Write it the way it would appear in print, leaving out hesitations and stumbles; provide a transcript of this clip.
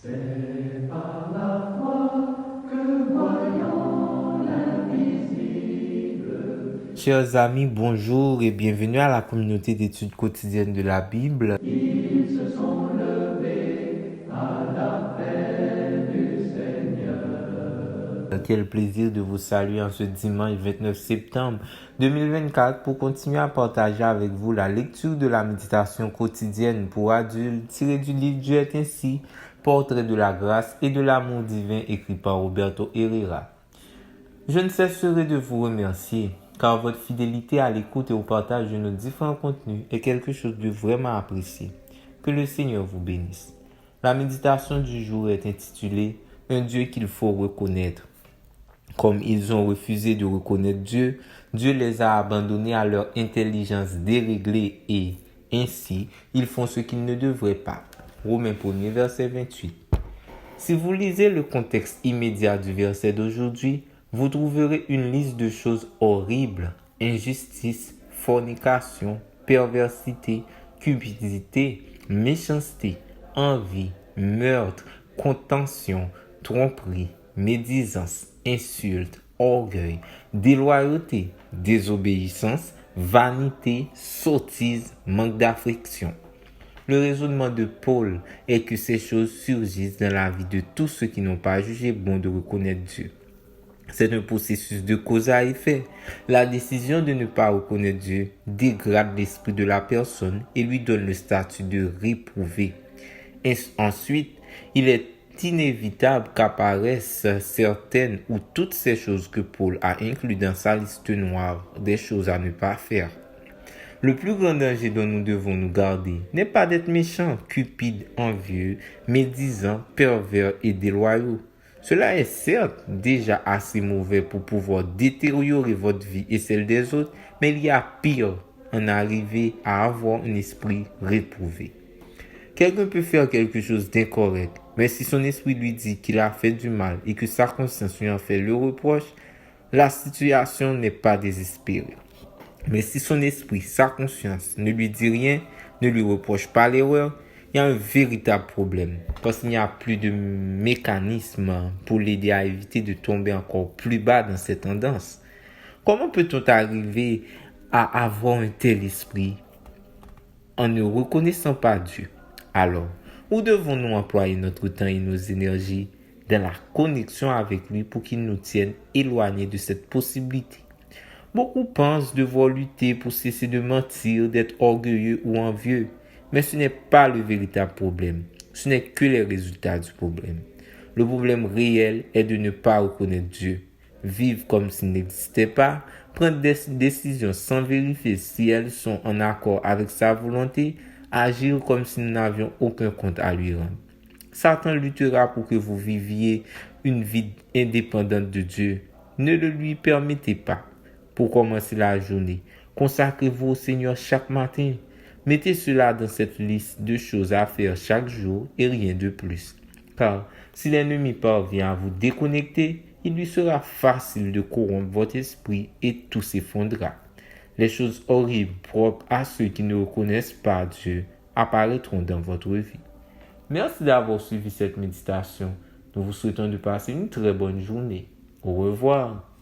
C'est par la foi que voyons l'invisible. Chers amis, bonjour et bienvenue à la communauté d'études quotidiennes de la Bible. Ils se sont levés à l'appel du Seigneur. Quel plaisir de vous saluer en ce dimanche 29 septembre 2024 pour continuer à partager avec vous la lecture de la méditation quotidienne pour adultes tirée du livre Dieu est ainsi, portrait de la grâce et de l'amour divin écrit par Roberto Herrera. Je ne cesserai de vous remercier car votre fidélité à l'écoute et au partage de nos différents contenus est quelque chose de vraiment apprécié. Que le Seigneur vous bénisse. La méditation du jour est intitulée « Un Dieu qu'il faut reconnaître ». Comme ils ont refusé de reconnaître Dieu, Dieu les a abandonnés à leur intelligence déréglée et, ainsi, ils font ce qu'ils ne devraient pas. Romains 1er, verset 28. Si vous lisez le contexte immédiat du verset d'aujourd'hui, vous trouverez une liste de choses horribles, injustice, fornication, perversité, cupidité, méchanceté, envie, meurtre, contention, tromperie, médisance, insulte, orgueil, déloyauté, désobéissance, vanité, sottise, manque d'affection. Le raisonnement de Paul est que ces choses surgissent dans la vie de tous ceux qui n'ont pas jugé bon de reconnaître Dieu. C'est un processus de cause à effet. La décision de ne pas reconnaître Dieu dégrade l'esprit de la personne et lui donne le statut de réprouvé. Et ensuite, il est inévitable qu'apparaissent certaines ou toutes ces choses que Paul a incluses dans sa liste noire des choses à ne pas faire. Le plus grand danger dont nous devons nous garder n'est pas d'être méchants, cupides, envieux, médisants, pervers et déloyaux. Cela est certes déjà assez mauvais pour pouvoir détériorer votre vie et celle des autres, mais il y a pire, en arriver à avoir un esprit réprouvé. Quelqu'un peut faire quelque chose d'incorrect, mais si son esprit lui dit qu'il a fait du mal et que sa conscience lui en fait le reproche, la situation n'est pas désespérée. Mais si son esprit, sa conscience ne lui dit rien, ne lui reproche pas l'erreur, il y a un véritable problème. Parce qu'il n'y a plus de mécanisme pour l'aider à éviter de tomber encore plus bas dans cette tendance. Comment peut-on arriver à avoir un tel esprit en ne reconnaissant pas Dieu? Alors, où devons-nous employer notre temps et nos énergies dans la connexion avec lui pour qu'il nous tienne éloignés de cette possibilité? Beaucoup pensent devoir lutter pour cesser de mentir, d'être orgueilleux ou envieux, mais ce n'est pas le véritable problème. Ce n'est que les résultats du problème. Le problème réel est de ne pas reconnaître Dieu, vivre comme s'il n'existait pas, prendre des décisions sans vérifier si elles sont en accord avec sa volonté, agir comme si nous n'avions aucun compte à lui rendre. Satan luttera pour que vous viviez une vie indépendante de Dieu. Ne le lui permettez pas. Pour commencer la journée, consacrez-vous au Seigneur chaque matin. Mettez cela dans cette liste de choses à faire chaque jour et rien de plus. Car si l'ennemi parvient à vous déconnecter, il lui sera facile de corrompre votre esprit et tout s'effondrera. Les choses horribles propres à ceux qui ne reconnaissent pas Dieu apparaîtront dans votre vie. Merci d'avoir suivi cette méditation. Nous vous souhaitons de passer une très bonne journée. Au revoir.